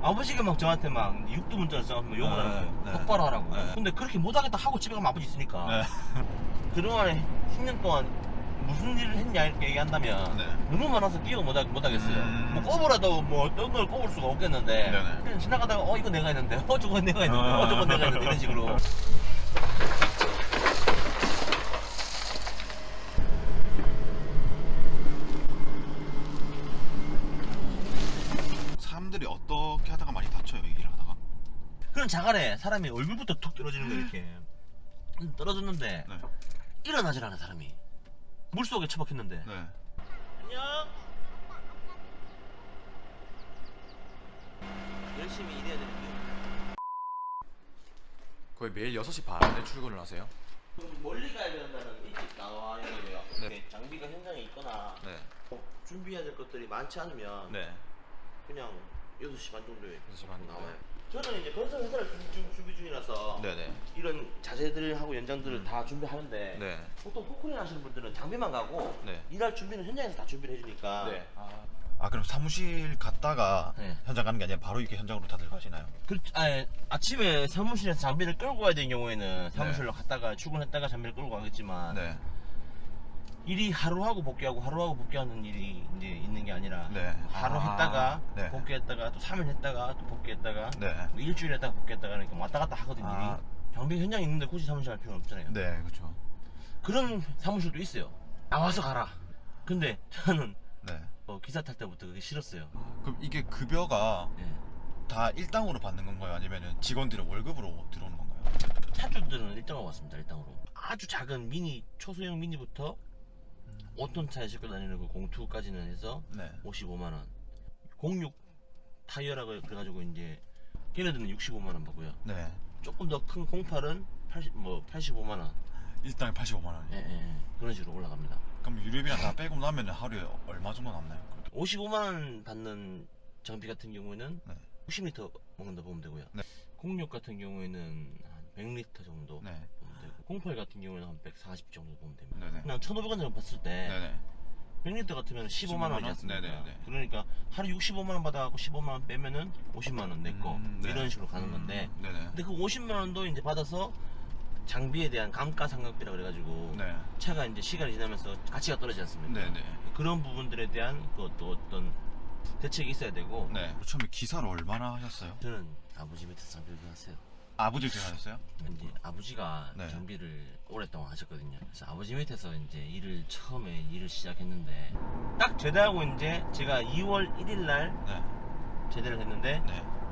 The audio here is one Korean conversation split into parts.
아버지가 막 저한테 막 육두 문자를 써가지고 욕을 하는 거예요. 똑바로 하라고. 근데 그렇게 못하겠다 하고 집에 가면 아버지 있으니까. 그동안에 10년 동안 무슨 일을 했냐 이렇게 얘기한다면 너무 많아서 기억 못하겠어요. 뭐 꼽으라도 뭐 어떤 걸 꼽을 수가 없겠는데 그냥 지나가다가 이거 내가 했는데 저거 내가 했는데 저거 내가 했는데 이런 식으로. 사람들이 어떻게 하다가 많이 다쳐요, 이 일을 하다가? 그런 자갈에 사람이 얼굴부터 툭 떨어지는 거 이렇게 떨어졌는데 일어나질 않아 사람이. 물속에 처박혔는데. 안녕. 열심히 일해야 되는 게. 거의 매일 6시 반에 출근을 하세요? 멀리 가야 된다는 일찍 나와야 돼요. 장비가 현장에 있거나 준비해야 될 것들이 많지 않으면 그냥 6시 반 정도에 6시 반 나와요. 저는 이제 건설 회사를 준비 중이라서 이런 자재들하고 연장들을 다 준비하는데 보통 포크레인 하시는 분들은 장비만 가고 일할 준비는 현장에서 다 준비를 해주니까. 그럼 사무실 갔다가 현장 가는 게 아니라 바로 이렇게 현장으로 다들 가시나요? 아침에 사무실에서 장비를 끌고 가야 되는 경우에는 사무실로 갔다가 출근했다가 장비를 끌고 가겠지만 일이 하루 하고 복귀하고 하루 하고 복귀하는 일이 이제 있는 게 아니라 하루 했다가 복귀했다가 또 3일 했다가 또 복귀했다가 뭐 일주일 했다가 복귀했다가 그러니까 왔다 갔다 하거든요. 일이. 장비 현장에 있는데 굳이 사무실 갈 필요는 없잖아요. 그렇죠. 그런 사무실도 있어요. 나와서 가라. 근데 저는 기사 탈 때부터 그게 싫었어요. 그럼 이게 급여가 다 일당으로 받는 건가요? 아니면 직원들의 월급으로 들어오는 건가요? 차주들은 일당으로 왔습니다. 일당으로. 아주 작은 미니, 초소형 미니부터 5톤 차에 싣고 다니는 그 공투까지는 해서 55만원. 06 타이어라고 그래가지고 이제 걔네들은 65만원 받고요. 조금 더 큰 08은 85만원. 일당에 85만원. 그런 식으로 올라갑니다. 그럼 유류비랑 다 빼고 나면 하루에 얼마 정도 남나요? 55만원 받는 장비 같은 경우에는 60리터 먹는다 보면 되고요. 06 같은 경우에는 한 100리터 정도 보면 되고, 08 같은 경우에는 한 140 정도 보면 됩니다. 그냥 1,500원 정도 봤을 때 100리터 같은 15만원이지 않습니까? 그러니까 하루 65만원 받아갖고 15만원 빼면은 50만원 내거 이런 식으로 가는 건데, 근데 그 50만원도 이제 받아서 장비에 대한 감가상각비라 그래가지고 차가 이제 시간이 지나면서 가치가 떨어지지 않습니까? 그런 부분들에 대한 그것도 어떤 대책이 있어야 되고. 처음에 기사를 얼마나 하셨어요? 저는 아버지 밑에서 장비를 배웠어요. 아버지 기사하셨어요? 이제 아버지가 장비를 오랫동안 하셨거든요. 그래서 아버지 밑에서 이제 처음에 일을 시작했는데, 딱 제대하고 이제 제가 2월 1일 날 제대를 했는데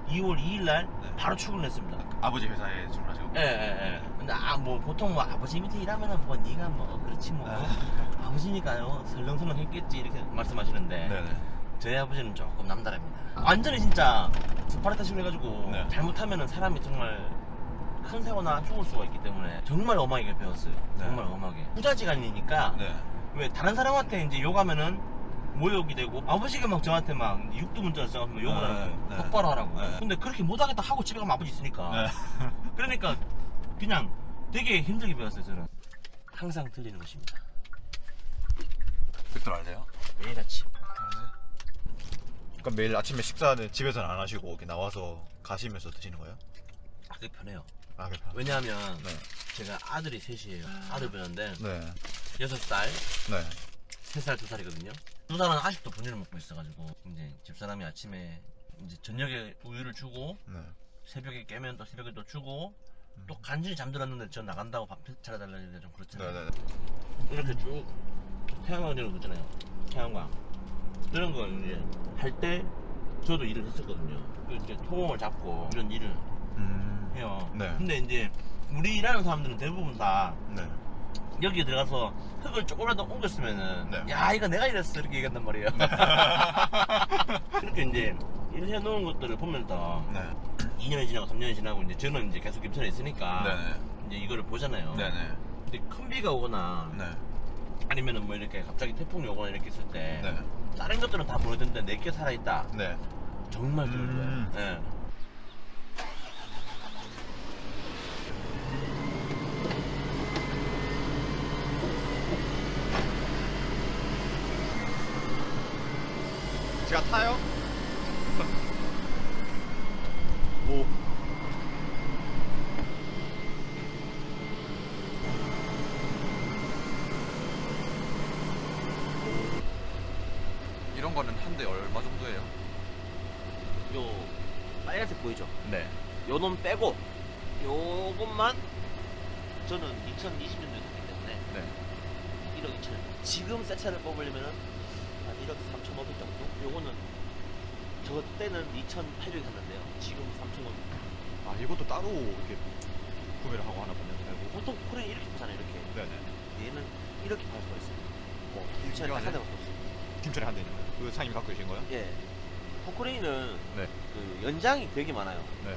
2월 2일 날 바로 출근했습니다. 아버지 회사에 출근하시고? 근데 뭐 보통 뭐 아버지 밑에 일하면은 뭐 네가 뭐 그렇지 뭐 아버지니까요 설렁설렁 했겠지 이렇게 말씀하시는데 저희 아버지는 조금 남다릅니다. 완전히 진짜 스파르타식으로 해가지고 잘못하면은 사람이 정말 큰 사고나 죽을 수가 있기 때문에 정말 엄하게 배웠어요. 정말 엄하게. 부자지간이니까 왜 다른 사람한테 이제 욕하면은 모욕이 되고, 아버지가 막 저한테 막 육두 문자를 써가지고 욕을 하는 거예요. 똑바로 하라고. 근데 그렇게 못하겠다 하고 집에 가면 아버지 있으니까. 그러니까 그냥 되게 힘들게 배웠어요. 저는 항상 들리는 것입니다. 그때 알아요? 매일 아침. 그럼 매일 아침에 식사는 집에서는 안 하시고 이렇게 나와서 가시면서 드시는 거예요? 그게 편해요. 그게 왜냐하면 제가 아들이 셋이에요. 아들 배우는데 6살, 3살, 2살이거든요. 2살은 아직도 분유를 먹고 있어가지고 이제 집사람이 아침에 이제 저녁에 우유를 주고 새벽에 깨면 또 새벽에 또 주고 또 간신히 잠들었는데 저 나간다고 밥 차려달라 해야 좀 그렇잖아요. 이렇게 쭉 태양광 이런 거 있잖아요. 태양광 이런 거 이제 할 때 저도 일을 했었거든요. 이제 토공을 잡고 이런 일을 해요. 근데 이제 우리 일하는 사람들은 대부분 다 여기에 들어가서 흙을 조금이라도 옮겼으면은 야 이거 내가 이랬어 이렇게 얘기한단 말이에요. 그렇게 이제 일해 놓은 것들을 보면서 2년이 지나고 3년이 지나고 이제 저는 이제 계속 김천에 있으니까 이제 이거를 보잖아요. 근데 큰 비가 오거나 아니면은 뭐 이렇게 갑자기 태풍이 오거나 이렇게 있을 때 다른 것들은 다 보내던데 내게 살아있다. 정말 기분 좋아요. 제가 타요? 연대 얼마 정도예요? 요 빨간색 보이죠? 네. 요 놈 빼고 요것만 저는 2020년도에 샀기 때문에 네. 1억 2천. 지금 새 차를 뽑으려면은 한 1억 3,500 정도? 요거는 저 때는 2,800에 샀는데요. 지금 3,500. 아 이것도 따로 이렇게 구매를 하고 하나 보네요. 보통 코레인 이렇게 파잖아요. 이렇게. 네네. 얘는 이렇게 팔 수가 있어요. 뭐 김천에 한 대밖에 없어요. 김천에 한 대 있는 거예요? 그 상임이 갖고 계신 거예요? 예. 포크레인은 네. 그 연장이 되게 많아요. 네.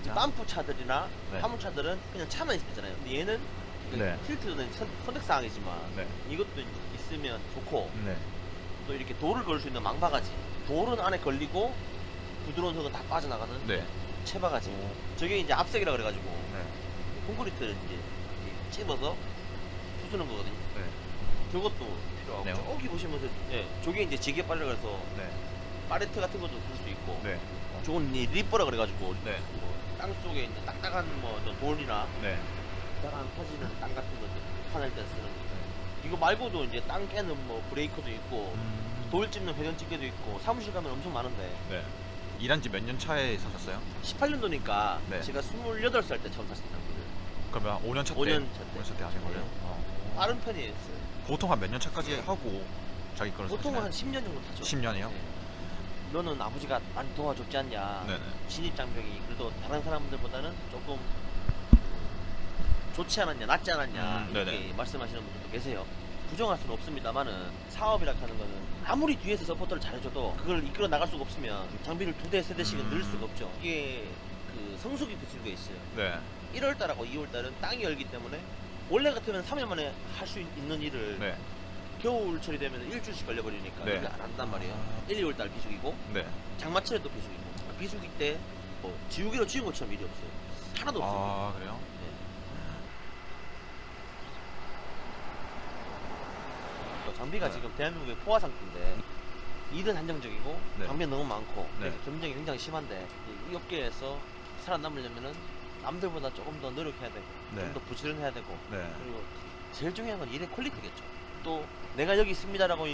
빰프 차들이나 네. 화물차들은 그냥 차만 있으면 되잖아요. 근데 얘는 네. 필트는 선택사항이지만 네. 이것도 있으면 좋고 네. 또 이렇게 돌을 걸 수 있는 망바가지, 돌은 안에 걸리고 부드러운 흙은 다 빠져나가는 네. 채바가지. 저게 이제 앞색이라 그래가지고 네. 콘크리트를 이제 찝어서 부수는 거거든요. 네. 저것도 필요하고 네요? 저기 보시면 저게 이제 지게 빨래 그래서 네. 파레트 같은 것도 부을 수 있고 네. 저건 이 리퍼라 그래가지고 네. 땅 속에 있는 딱딱한 뭐 어떤 돌이나 네. 딱딱한 퍼지는 땅 같은 거 파낼 때 쓰는 거. 이거 말고도 이제 땅 깨는 뭐 브레이커도 있고 돌 찝는 회전집게도 있고 사무실 가면 엄청 많은데 네. 일한 지 몇 년 차에 사셨어요? 18년도니까 네. 제가 28살 때 처음 샀습니다. 그러면 5년 차 때? 5년 차 때. 5년 차 때 하신 거예요? 네. 빠른 편이었어요. 보통 한 몇 년 차까지 하고 자기 거를 보통은 사시나요? 한 10년 정도 타죠. 10년이요? 네. 너는 아버지가 많이 도와줬지 않냐. 네네. 진입장벽이 그래도 다른 사람들보다는 조금 좋지 않았냐, 낫지 않았냐 이렇게 네네. 말씀하시는 분들도 계세요. 부정할 수는 없습니다만은 사업이라 하는 거는 아무리 뒤에서 서포터를 잘해줘도 그걸 이끌어 나갈 수가 없으면 장비를 2대, 3대씩은 넣을 수가 없죠. 이게 그 성수기 비수가 있어요. 네. 1월달하고 2월달은 땅이 열기 때문에 원래 같으면 3일 만에 할 수 있는 일을 네. 겨울철이 되면 일주일씩 걸려버리니까 네. 이게 안 한단 말이에요. 1, 2월달 비수기고 네. 장마철에도 비수기고 비수기 때 뭐 지우개로 지운 것처럼 일이 없어요. 하나도 없어요. 아 그래요? 장비가 네. 지금 대한민국의 포화 상태인데 일은 한정적이고 네. 장비가 너무 많고 네. 경쟁이 굉장히 심한데 이 업계에서 살아남으려면은 남들보다 조금 더 노력해야 되고 네. 좀 더 부지런해야 되고 네. 그리고 제일 중요한 건 일의 퀄리티겠죠. 또 내가 여기 있습니다라고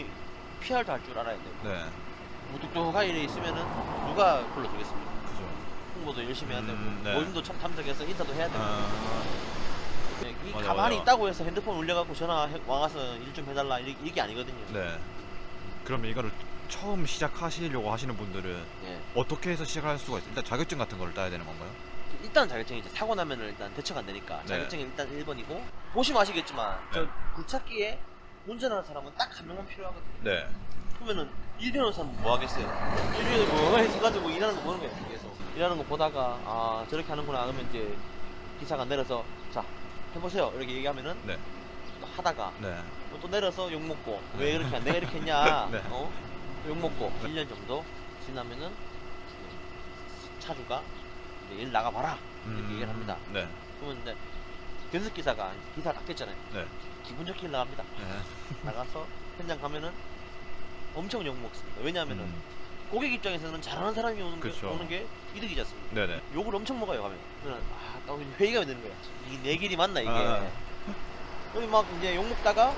PR도 할 줄 알아야 되고 네. 무뚝뚝한 일에 있으면은 누가 불러주겠습니까? 그죠. 홍보도 열심히 해야 되고 네. 모임도 참석해서 인사도 해야 되고 이 맞아, 가만히 맞아. 있다고 해서 핸드폰 울려갖고 전화 와서 일 좀 해달라 이게 아니거든요. 네. 그러면 이거를 처음 시작하시려고 하시는 분들은 예. 어떻게 해서 시작할 수가 있어요? 일단 자격증 같은 거를 따야 되는 건가요? 일단 자격증이 이제 사고 나면은 일단 대처가 안 되니까 네. 자격증이 일단 1번이고 보시면 아시겠지만 네. 저 굴착기에 운전하는 사람은 딱 한 명만 필요하거든요. 네. 그러면은 일하는 사람 뭐 하겠어요? 일하는 뭐 해가지고 일하는 거 보는 거예요. 계속 일하는 거 보다가 아 저렇게 하는구나 그러면 이제 기사가 내려서 자 해보세요 이렇게 얘기하면은 네. 또 하다가 네. 또 내려서 욕 먹고 네. 왜 이렇게 내가 이렇게 했냐 네. 욕 먹고 1년 정도 지나면은 차주가 이제 일 나가봐라 이렇게 얘기를 합니다. 네. 그러면 이제 견습 기사가 딱 됐잖아요. 네. 기분 좋게 일 나갑니다. 네. 나가서 현장 가면은 엄청 욕 먹습니다. 왜냐하면은 고객 입장에서는 잘하는 사람이 그쵸. 오는 게 이득이지 않습니까? 네네. 욕을 엄청 먹어요 가면. 그러면 딱 회의가 되는 거야. 이게 내 길이 맞나 이게. 아. 여기 막 이제 욕 먹다가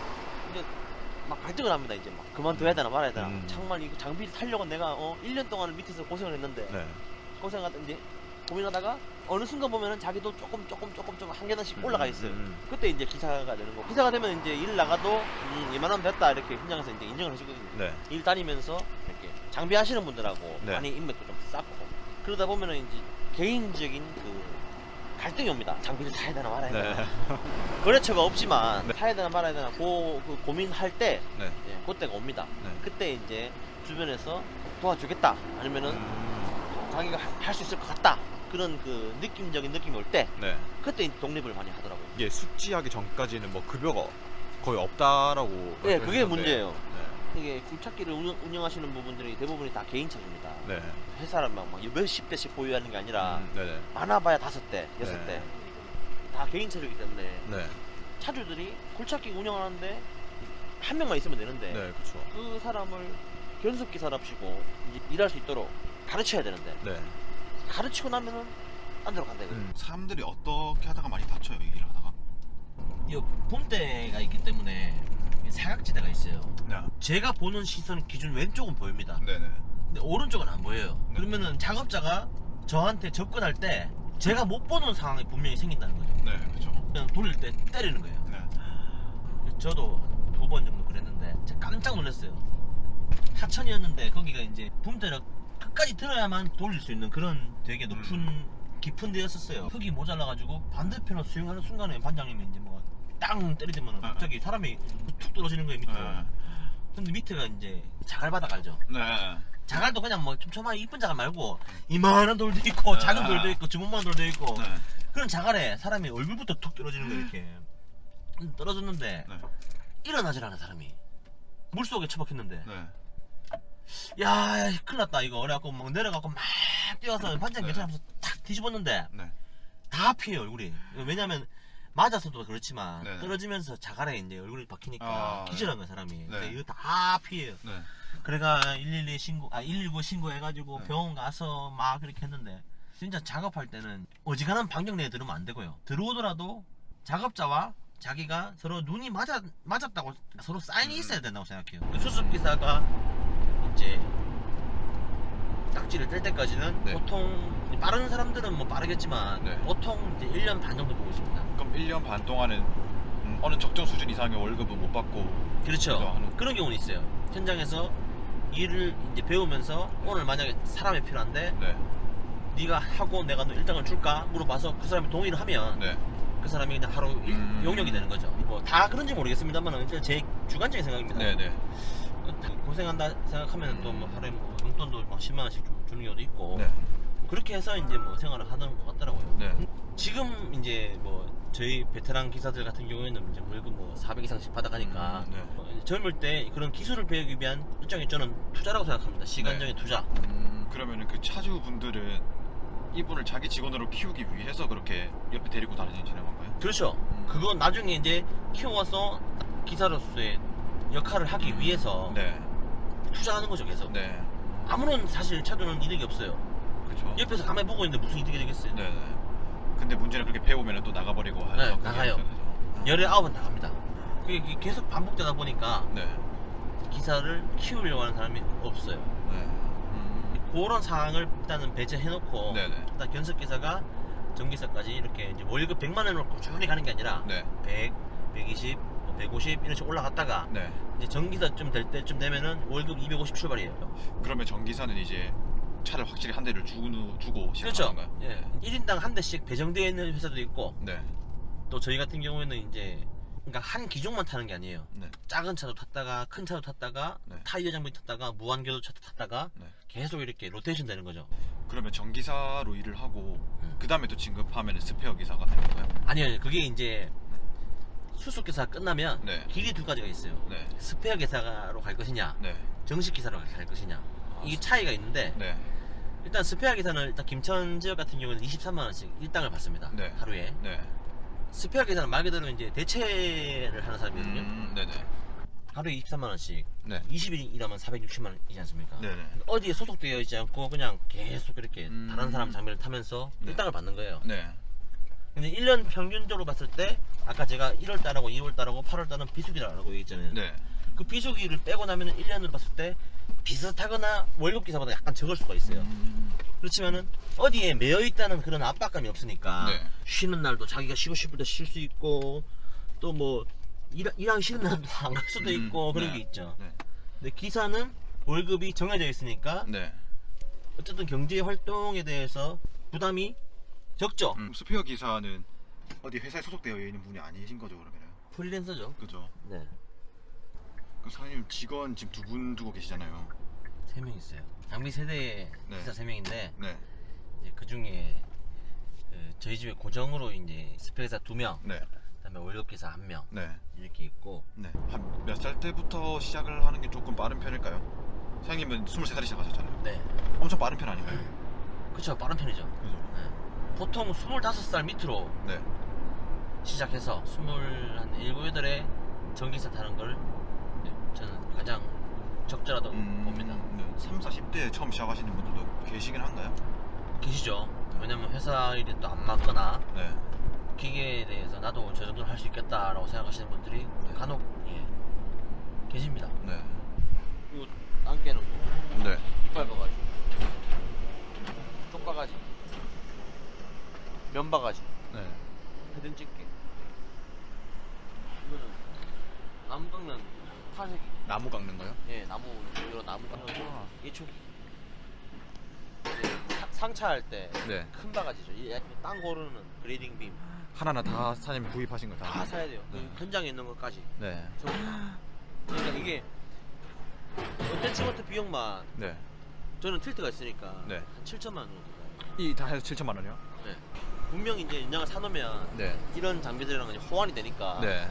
이제 막 갈등을 합니다. 이제 막 그만둬야 되나 말아야 되나. 정말 이거 장비를 타려고 내가 1년 동안 밑에서 고생을 했는데 네. 고생하다 이제 고민하다가 어느 순간 보면은 자기도 조금 한 계단씩 올라가 있어요. 그때 이제 기사가 되는 거. 기사가 되면 이제 일 나가도 이만하면 됐다 이렇게 현장에서 이제 인정을 해주거든요. 네. 일 다니면서 이렇게 장비하시는 분들하고 네. 많이 인맥도 좀 쌓고 그러다 보면은 이제 개인적인 그 갈등이 옵니다. 장비를 타야 되나 말아야 되나. 네. 거래처가 없지만 네. 타야 되나 말아야 되나 그 고민할 때 네. 그때가 옵니다. 네. 그때 이제 주변에서 도와주겠다 아니면은 자기가 할 수 있을 것 같다 그런 그 느낌적인 느낌이 올 때 네. 그때 이제 독립을 많이 하더라고요. 이게 숙지하기 전까지는 뭐 급여가 거의 없다라고. 네, 그게 말씀하셨는데. 문제예요. 네. 이게 굴착기를 운영하시는 부분들이 대부분이 다 개인 차주입니다. 네. 회사를 막 몇십 대씩 보유하는 게 아니라 네네. 많아봐야 5대, 6대 네. 다 개인 차주이기 때문에 네. 차주들이 굴착기 운영하는데 한 명만 있으면 되는데 네, 그렇죠. 그 사람을 견습기사랍시고 이제 일할 수 있도록 가르쳐야 되는데 네. 가르치고 나면은 안 들어간다 이거죠. 사람들이 어떻게 하다가 많이 다쳐요, 이 일을 하다가? 이 봄대가 있기 때문에 사각지대가 있어요. 네. 제가 보는 시선 기준 왼쪽은 보입니다. 네네. 근데 오른쪽은 안 보여요. 네. 그러면은 작업자가 저한테 접근할 때 제가 못 보는 상황이 분명히 생긴다는 거죠. 네, 그렇죠. 그냥 돌릴 때 때리는 거예요. 네. 저도 2번 정도 그랬는데 제가 깜짝 놀랐어요. 하천이었는데 거기가 이제 붐대를 끝까지 들어야만 돌릴 수 있는 그런 되게 높은 깊은 데였었어요. 흙이 모자라가지고 반대편으로 수영하는 순간에 반장님이 이제 뭐가 땅 때리더만 갑자기 사람이 툭 떨어지는 거예요 밑으로. 근데 밑에가 이제 자갈바닥 알죠? 네. 자갈도 그냥 뭐 촘촘하게 이쁜 자갈 말고 이만한 돌도 있고 작은 돌도 있고 주먹만 돌도 있고 네. 그런 자갈에 사람이 얼굴부터 툭 떨어지는 거예요 이렇게. 떨어졌는데 네. 일어나질 않아 사람이. 물속에 처박혔는데 네. 야 큰일 났다 이거. 그래갖고 막 내려가고 막 뛰어서 반장 네. 괜찮아서 탁 뒤집었는데 네. 다 피해요 얼굴이. 왜냐면 맞아서도 그렇지만 네. 떨어지면서 자갈에 이제 얼굴이 박히니까 아, 기절한 거야 사람이. 네. 근데 이거 다 피해요. 네. 그래가 119 신고해가지고 네. 병원 가서 막 그렇게 했는데 진짜 작업할 때는 어지간한 반경 내에 들으면 안 되고요. 들어오더라도 작업자와 자기가 서로 눈이 맞았다고 서로 사인이 있어야 된다고 생각해요. 그 수습기사가 이제 딱지를 뗄 때까지는 네. 보통 빠른 사람들은 뭐 빠르겠지만 네. 보통 이제 1년 반 정도 보고 있습니다. 그럼 1년 반 동안은 어느 적정 수준 이상의 월급은 못 받고 그렇죠. 그죠, 하는- 그런 경우는 있어요. 현장에서 일을 이제 배우면서 오늘 만약에 사람이 필요한데 네. 네가 하고 내가 너 일당을 줄까 물어봐서 그 사람이 동의를 하면 네. 그 사람이 그냥 하루 용역이 되는 거죠. 뭐 다 그런지 모르겠습니다만 일단 제 주관적인 생각입니다. 네, 네. 고생한다 생각하면 또 뭐 하루에 뭐 용돈도 막 10만 원씩 주는 경우도 있고 네. 그렇게 해서 이제 뭐 생활을 하는 것 같더라고요. 네. 지금 이제 뭐 저희 베테랑 기사들 같은 경우에는 이제 월급 뭐 400 이상씩 받아가니까 네. 젊을 때 그런 기술을 배우기 위한 일종의 저는 투자라고 생각합니다. 시간적인 네. 투자. 그러면은 그 차주분들은 이분을 자기 직원으로 키우기 위해서 그렇게 옆에 데리고 다니시는 건가요? 그렇죠. 그건 나중에 이제 키워서 기사로서의 역할을 하기 위해서 네. 투자하는 거죠 계속. 네. 아무런 사실 차주는 이득이 없어요. 그렇죠. 옆에서 가만히 보고 있는데 무슨 이득이 되겠어요. 네. 네. 근데 문제는 그렇게 배우면 또 나가버리고 해서 네, 그게 나가요. 문제죠. 19번 나갑니다. 그게 계속 반복되다 보니까 네. 기사를 키우려고 하는 사람이 없어요. 네. 그런 상황을 일단은 배제해놓고 네네. 일단 견석기사가 전기사까지 이렇게 이제 월급 100만 원으로 꾸준히 가는 게 아니라 네. 100, 120, 150 이런 식으로 올라갔다가 네. 이제 전기사쯤 될 때쯤 되면은 월급 250 출발이에요. 그러면 전기사는 이제 차를 확실히 한 대를 주고 시작하는 그렇죠. 건가요? 예. 1인당 한 대씩 배정되어 있는 회사도 있고 네. 또 저희 같은 경우에는 이제 그러니까 한 기종만 타는 게 아니에요. 네. 작은 차도 탔다가 큰 차도 탔다가 네. 타이어 장비 탔다가 무한교도차도 탔다가 네. 계속 이렇게 로테이션 되는 거죠. 그러면 전기사로 일을 하고 그 다음에 또 진급하면 스페어 기사가 되는 거예요? 아니요, 그게 이제 수습 기사가 끝나면 네. 길이 두 가지가 있어요. 네. 스페어 기사로 갈 것이냐, 네. 정식 기사로 갈 것이냐. 이게 차이가 있는데 네. 일단 스페어 기사는 일단 김천 지역 같은 경우는 23만 원씩 일당을 받습니다. 네. 하루에. 네. 스페어 기사는 말 그대로 이제 대체를 하는 사람이거든요. 네네. 하루에 23만 원씩. 네. 20일 일하면 460만 원이지 않습니까? 네네. 어디에 소속되어 있지 않고 그냥 계속 이렇게 다른 사람 장비를 타면서 네. 일당을 받는 거예요. 네. 근데 1년 평균적으로 봤을 때 아까 제가 1월달하고 2월달하고 8월달은 비수기라고 얘기했잖아요. 네. 그 비수기를 빼고 나면 1년으로 봤을 때 비슷하거나 월급 기사보다 약간 적을 수가 있어요. 그렇지만은 어디에 매여 있다는 그런 압박감이 없으니까 네. 쉬는 날도 자기가 쉬고 싶을 때 쉴 수 있고 또 뭐 일하기 싫은 날도 안 갈 수도 있고 그런 게 있죠. 네. 근데 기사는 월급이 정해져 있으니까 네. 어쨌든 경제 활동에 대해서 부담이 적죠. 스페어 기사는 어디 회사에 소속되어 있는 분이 아니신 거죠, 그러면은? 프리랜서죠. 그죠. 네. 그 사장님 직원 지금 2분 두고 계시잖아요. 3명 있어요. 장비 세대에 네. 기사 3명인데 네. 이제 그 중에 저희 집에 고정으로 이제 스페어 기사 2명, 네. 그다음에 월급 기사 1명 네. 이렇게 있고. 네. 한 몇 살 때부터 시작을 하는 게 조금 빠른 편일까요? 사장님은 23살에 시작하셨잖아요. 네. 엄청 빠른 편 아닌가요? 그쵸, 빠른 편이죠. 그죠. 네. 보통 25살 밑으로 네. 시작해서 27, 8에 전기차 타는 걸 저는 가장 적절하다고 봅니다. 네. 3, 40대에 처음 시작하시는 분들도 계시긴 한가요? 계시죠. 왜냐면 회사 일이 또 안 맞거나 네. 기계에 대해서 나도 저 정도는 할 수 있겠다라고 생각하시는 분들이 간혹 계십니다. 네. 이거 안 깨는 거. 네. 이빨 바가지, 쪽바가지, 면바가지, 네. 헤든 집게. 이거는 나무 깎는 파쇄기. 나무 깎는 거요? 예, 이런 나무 깎는 거. 예초기. 이제 상차할 때 큰 네. 바가지죠. 땅 고르는 그레이딩 빔. 하나하나 다 사장님이 구입하신 거 다 사야 돼요. 그 현장에 있는 것까지. 네. 전부 다. 그러니까 이게 런텐치먼트 비용만 네. 저는 틸트가 있으니까 네. 한 7천만 원 정도 들어요. 이 다 해서 7천만 원이요? 네. 분명히 이제 인장을 사놓으면 네. 이런 장비들이랑 이제 호환이 되니까. 네.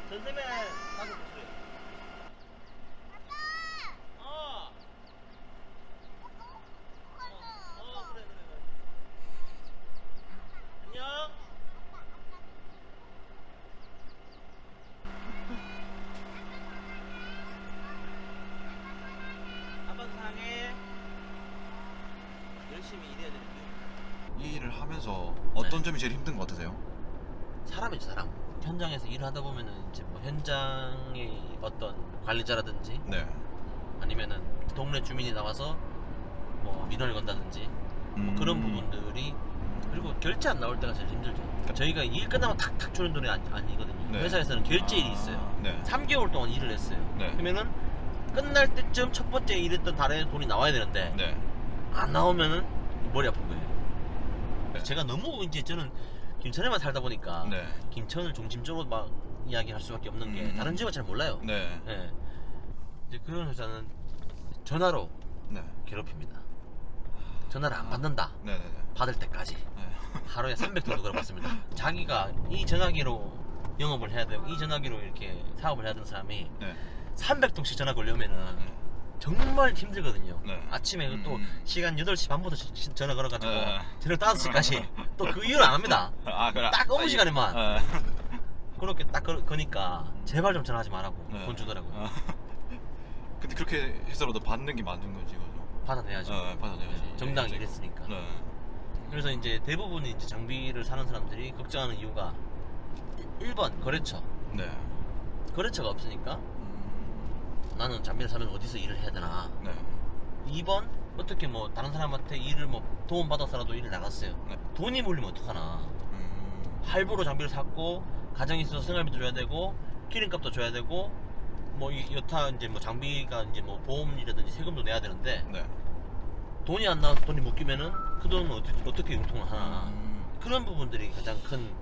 전세배 가서 보세요. 그래. 안녕. 아빠 사랑해. 열심히 일해야 되는 게 이 일을 하면서 어떤 점이 제일 힘든 것 같으세요? 사람이죠, 사람. 현장에서 일을 하다 보면은 이제 뭐 현장의 어떤 관리자라든지 네. 아니면은 동네 주민이 나와서 뭐 민원을 건다든지 뭐 그런 부분들이, 그리고 결제 안 나올 때가 제일 힘들죠. 저희가 일 끝나면 탁탁 주는 돈이 아니거든요. 네. 회사에서는 결제일이 있어요. 네. 3개월 동안 일을 했어요. 네. 그러면은 끝날 때쯤 첫 번째 일했던 달에 돈이 나와야 되는데 네. 안 나오면은 머리 아픈 거예요. 네. 제가 너무 이제 저는 김천에만 살다 보니까 네. 김천을 중심적으로 막 이야기할 수밖에 없는 게 다른 지역은 잘 몰라요. 네. 예. 이제 그런 회사는 전화로 네. 괴롭힙니다. 전화를 안 받는다. 네. 네. 받을 때까지 네. 하루에 300통도 걸어봤습니다. 자기가 이 전화기로 영업을 해야 되고 이 전화기로 이렇게 사업을 해야 되는 사람이 네. 300통씩 전화 걸려오면은 네. 정말 힘들거든요. 네. 아침에 또 시간 8시 반부터 전화 걸어가지고 네. 저녁 5시까지 또 그 이유를 안 합니다. 아, 그래. 딱 업무 시간에만. 네. 그렇게 딱 거니까 제발 좀 전화하지 말라고 네. 돈 주더라고요. 근데 그렇게 해서라도 받는 게 맞는 거지, 그죠? 받아내야죠. 받아내야지. 정당히 일했으니까. 네. 그래서 이제 대부분이 이제 장비를 사는 사람들이 걱정하는 이유가 1번 거래처. 네. 거래처가 없으니까 나는 장비를 사면 어디서 일을 해야 되나. 네. 2번 어떻게 뭐 다른 사람한테 일을 뭐 도움 받아서라도 일을 나갔어요. 네. 돈이 몰리면 어떡하나. 할부로 장비를 샀고 가정에 있어서 생활비도 줘야 되고 기름값도 줘야 되고 뭐 여타 이제 뭐 장비가 이제 뭐 보험이라든지 세금도 내야 되는데 네. 돈이 안 나와서 돈이 묶이면은 그 돈은 어떻게 융통을 하나. 그런 부분들이 가장 큰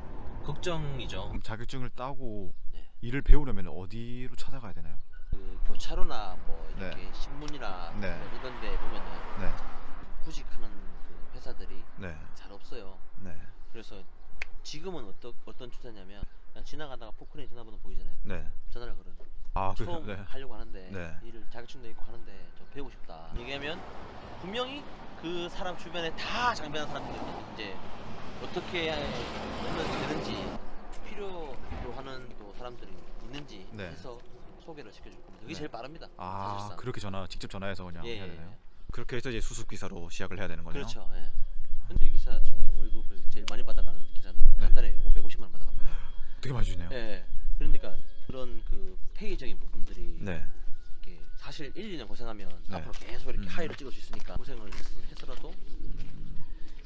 걱정이죠. 그럼 자격증을 따고 네. 일을 배우려면 어디로 찾아가야 되나요? 그 교차로나 뭐 이렇게 네. 신문이나 네. 뭐 이런 데 보면은 네. 구직하는 그 회사들이 네. 잘 없어요. 네. 그래서 지금은 어떤 추세냐면 그냥 지나가다가 포크레인 전화번호 보이잖아요. 네. 전화를 걸어요. 아, 처음 네. 하려고 하는데 네. 일을 자격증도 있고 하는데 저 배우고 싶다. 얘기하면 분명히 그 사람 주변에 다 장비하는 사람들이 이제 어떻게 하면 되는지 필요로 하는 또 사람들이 있는지 네. 해서 소개를 시켜줄 겁니다. 그게 네. 제일 빠릅니다. 아, 사실상. 그렇게 직접 전화해서 그냥 예, 해야 되나요? 예. 그렇게 해서 이제 수습 기사로 시작을 해야 되는 거네요. 그렇죠. 예. 저희 기사 중에 월급을 제일 많이 받아가는 기사는 네. 한 달에 550만 원 받아갑니다. 되게 많이 주네요. 예. 그러니까 그런 그 폐기적인 부분들이 네. 이렇게 사실 1, 2년 고생하면 네. 앞으로 계속 이렇게 하이를 찍을 수 있으니까 고생을 해서라도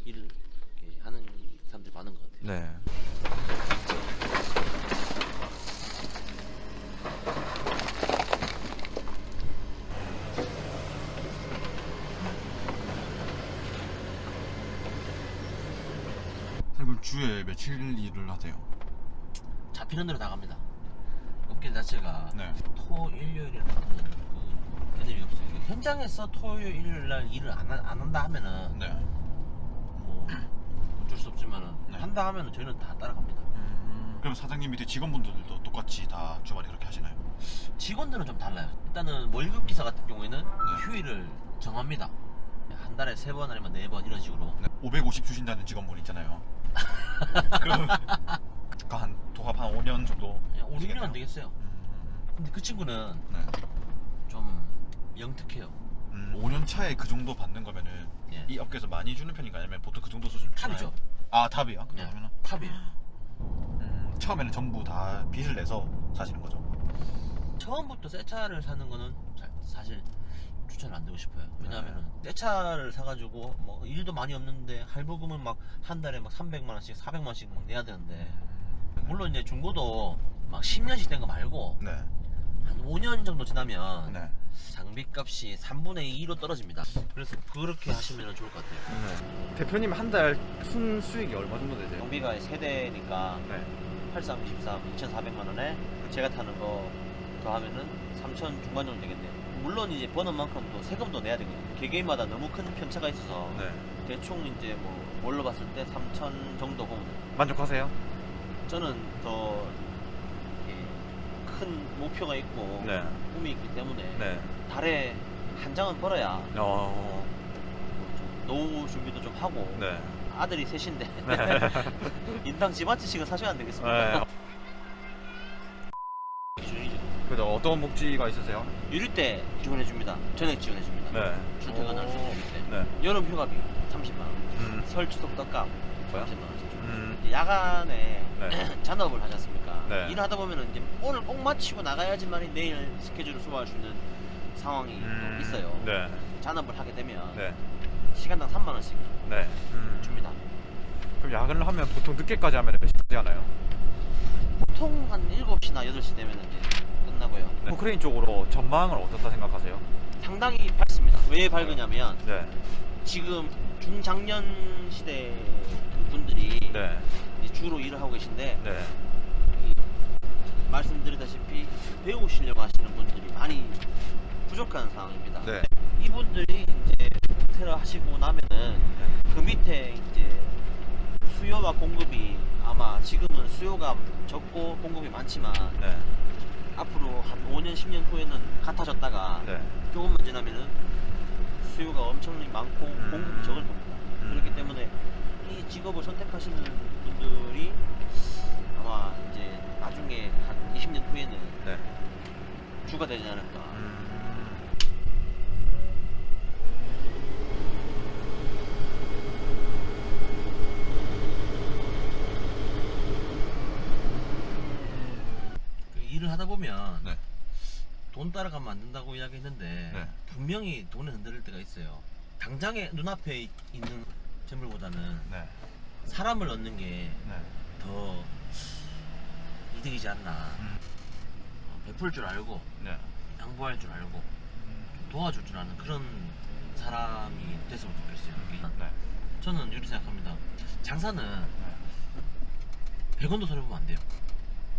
일을 이렇게 하는 사람들이 많은 것 같아요. 네. 그럼 주에 며칠 일을 하세요? 잡히는 대로 나갑니다. 업계 자체가 네. 토, 일요일이라는 그 개념이 없어요. 현장에서 토요일, 일요일 날 일을 안 한다 하면은 네. 뭐 어쩔 수 없지만은 네. 한다 하면은 저희는 다 따라갑니다. 그럼 사장님 밑에 직원분들도 똑같이 다 주말에 그렇게 하시나요? 직원들은 좀 달라요. 일단은 월급 기사 같은 경우에는 휴일을 정합니다. 한 달에 3번 아니면 4번 이런 식으로. 네. 550 주신다는 직원분 있잖아요. 한 도합 한 5년 정도. 5, 6년은 되겠어요. 근데 그 친구는 네. 좀 영특해요. 5년 차에 그 정도 받는 거면은 예. 이 업계에서 많이 주는 편인가 아니면 보통 그 정도 수준? 탑이죠. 아 탑이요? 네, 그러면은 탑이에요. 처음에는 전부 다 빚을 내서 사시는 거죠? 처음부터 새 차를 사는 거는 사실 추천 안 드리고 싶어요. 왜냐하면은 새 차를 사가지고 뭐 일도 많이 없는데 할부금은 막 한 달에 막 300만 원씩 400만 원씩 막 내야 되는데, 물론 이제 중고도 막 10년씩 된 거 말고 네. 한 5년 정도 지나면 네. 장비값이 3분의 2로 떨어집니다. 그래서 그렇게 하시면 좋을 것 같아요. 네. 대표님 한 달 순 수익이 얼마 정도 되세요? 경비가 세대니까 네. 83, 23, 2,400만 원에 제가 타는 거 더하면은 3,000 중반 정도 되겠네요. 물론 이제 버는 만큼 또 세금도 내야 되거든요. 개개인마다 너무 큰 편차가 있어서 네. 대충 이제 뭐 뭘로 봤을 때 3,000 정도 보면 돼요. 만족하세요? 저는 더 이렇게 큰 목표가 있고 네. 꿈이 있기 때문에 네. 달에 한 장은 벌어야 어. 좀 노후 준비도 좀 하고. 네. 아들이 셋인데 네. 인당 집 한 채씩은 사셔야 안 되겠습니까? 네. 기준이죠. 그래도 어떤 복지가 있으세요? 유리대 지원해줍니다. 전액 지원해줍니다. 네. 출퇴근할 수 있는 유리대. 네. 여름 휴가비 30만 원. 설 추석 떡값 뭐야? 30만 원씩 줍니다. 음. 야간에 네. 잔업을 하지 않습니까? 네. 일하다 보면은 이제 오늘 꼭 마치고 나가야지만 내일 스케줄을 소화할 수 있는 상황이 또 있어요. 네. 잔업을 하게 되면 네. 시간당 3만 원씩 네. 줍니다. 그럼 야근을 하면 보통 늦게까지 하면 몇 시까지 하나요? 보통 한 7시나 8시 되면 이제 끝나고요. 네. 포크레인 쪽으로 전망을 어떻다 생각하세요? 상당히 밝습니다. 왜 밝으냐면 네. 지금 중장년 시대 그 분들이 네. 이제 주로 일을 하고 계신데, 네. 말씀드리다시피 배우시려고 하시는 분들이 많이 부족한 상황입니다. 네. 이분들이 이제 은퇴를 하시고 나면은 그 밑에 이제 수요와 공급이, 아마 지금은 수요가 적고 공급이 많지만 네. 앞으로 한 5년 10년 후에는 같아졌다가 네. 조금만 지나면은 수요가 엄청나게 많고 공급이 적을 겁니다. 그렇기 때문에 이 직업을 선택하시는 분들이 아마 이제 나중에 한 20년 후에는 네. 주가 되지 않을까. 그 일을 하다 보면 네. 돈 따라가면 안 된다고 이야기했는데, 네. 분명히 돈에 흔들릴 때가 있어요. 당장에 눈앞에 있는 재물보다는 네. 사람을 얻는 게 네. 더 이득이지 않나. 베풀 줄 알고 네. 양보할 줄 알고 도와줄 줄 아는 그런 사람이 됐으면 좋겠어요. 네. 저는 이렇게 생각합니다. 장사는 100원도 손해보면 안 돼요.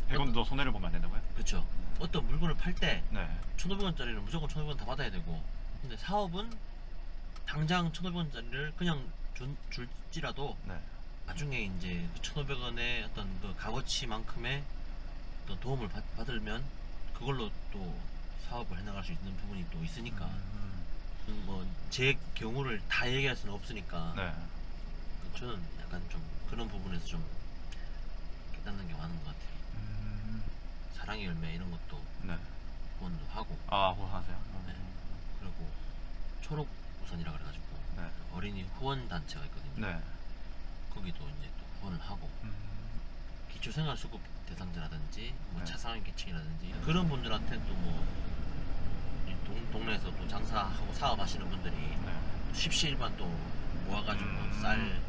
100원도 손해를 보면 안 된다고요? 그렇죠. 어떤 물건을 팔 때 네. 1,500원짜리를 무조건 1,500원 다 받아야 되고, 근데 사업은 당장 1,500원짜리를 그냥 줄지라도 네. 나중에 이제 1,500원의 어떤 그 값어치만큼의 어떤 도움을 받으면 그걸로 또 사업을 해나갈 수 있는 부분이 또 있으니까. 뭐 제 경우를 다 얘기할 수는 없으니까. 네. 저는 약간 좀 그런 부분에서 좀 깨닫는 게 많은 것 같아요. 사랑의 열매 이런 것도 네. 후원도 하고. 아, 후원하세요? 네. 그리고 초록 우선이라 그래가지고 네. 어린이 후원 단체가 있거든요. 네. 거기도 이제 또 후원을 하고, 기초생활수급 대상자라든지 뭐 네. 차상위 계층이라든지 그런 분들한테 또 뭐 동네에서 또 장사하고 사업하시는 분들이 네. 십시일반 또 모아가지고 쌀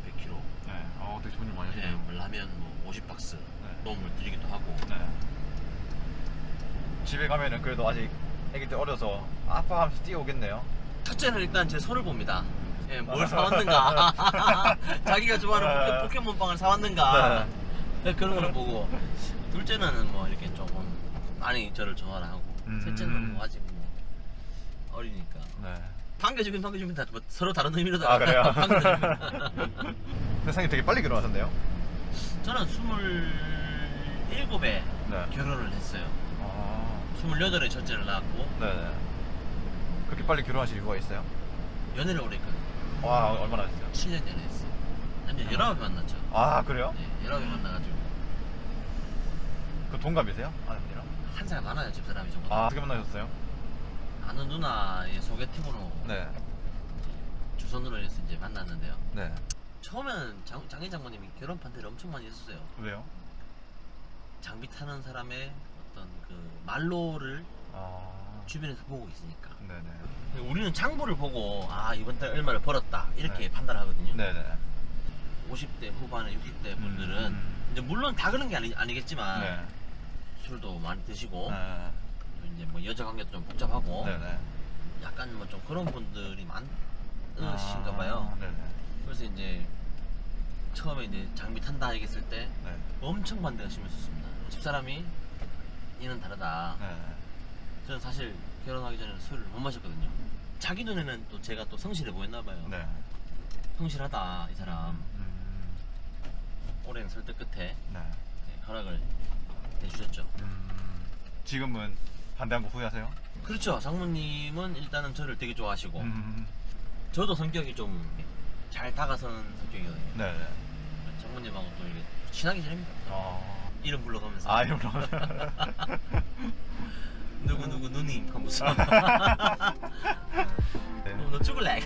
100kg, 네. 되게 좋은 일 많이 네, 하시네요. 뭐 라면 뭐 50박스 네. 도움을 드리기도 하고. 네. 집에 가면은 그래도 아직 애기 때 어려서 아빠 하면서 뛰어오겠네요. 첫째는 일단 제 손을 봅니다. 예, 뭘 사왔는가, 자기가 좋아하는 포켓몬빵을 사왔는가, 네, 그런 거를 보고, 둘째는 뭐 이렇게 조금 많이 저를 좋아를 하고, 셋째는 뭐 아직 뭐 어리니까 네. 반겨주긴 반겨줍니다. 뭐 서로 다른 의미로 아, 그래요? 반겨줍니다. 근데 상님 되게 빨리 결혼하셨네요? 저는 27에 네. 결혼을 했어요. 아. 28에 첫째를 낳았고. 네네. 그렇게 빨리 결혼하실 이유가 있어요? 연애를 오래 했거든요. 와, 얼마나 하셨어요? 7년 연애했어요. 남자 19명 만났죠. 아, 그래요? 네, 19명 만나가지고. 그 동갑이세요? 아내분이랑? 한 살 많아요, 집사람이 정도. 아, 어떻게 만나셨어요? 아는 누나의 소개팅으로 네. 주선으로 해서 이제 만났는데요. 네. 처음에는 장인 장모님이 결혼 판테를 엄청 많이 했었어요. 왜요? 장비 타는 사람의 어떤 그 말로를 주변에서 보고 있으니까. 네네. 우리는 장부를 보고 아 이번 달 얼마를 벌었다 이렇게 판단하거든요. 네네. 50대 후반에 60대 분들은 이제 물론 다 그런 게 아니겠지만 네. 술도 많이 드시고 네. 이제 뭐 여자 관계도 좀 복잡하고 네네. 약간 뭐 좀 그런 분들이 많으신가 봐요. 네네. 그래서 이제 처음에 이제 장비 탄다 얘기했을 때 네. 엄청 반대가 심했었습니다. 집사람이 얘는 다르다. 네. 저는 사실 결혼하기 전에는 술을 못 마셨거든요. 자기 눈에는 또 제가 또 성실해 보였나 봐요. 네. 성실하다 이 사람. 오랜 설득 끝에 네. 허락을 해주셨죠. 지금은 반대한 거 후회하세요? 그렇죠. 장모님은 일단은 저를 되게 좋아하시고 저도 성격이 좀 잘 다가서는 성격이거든요. 네네. 장모님하고 또 이게 친하게 지냅니다. 이름 불러가면서 아, 이런 거. 누구 누님 하면서 네. 너 죽을래?